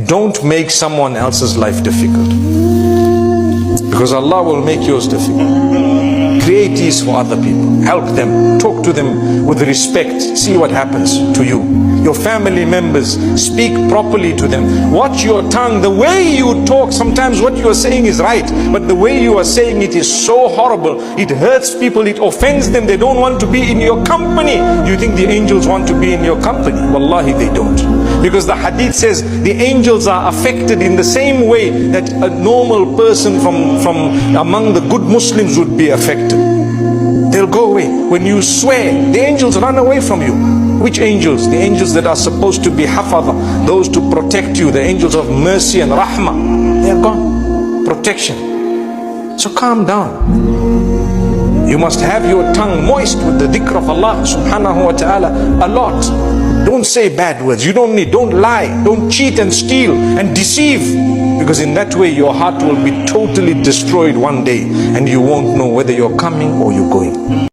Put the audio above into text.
don't make someone else's life difficult, because Allah will make yours difficult. Create ease for other people. Help them. Talk to them with respect. See what happens to you. Your family members, speak properly to them. Watch your tongue. The way you talk, sometimes what you are saying is right, but the way you are saying it is so horrible. It hurts people. It offends them. They don't want to be in your company. You think the angels want to be in your company? Wallahi, they don't. Because the hadith says the angels are affected in the same way that a normal person from among the good Muslims would be affected. They'll go away. When you swear, the angels run away from you. Which angels? The angels that are supposed to be hafadha, those to protect you, the angels of mercy and rahmah. They're gone. Protection. So calm down. You must have your tongue moist with the dhikr of Allah subhanahu wa ta'ala a lot. Don't say bad words. Don't lie. Don't cheat and steal and deceive. Because in that way your heart will be totally destroyed one day and you won't know whether you're coming or you're going.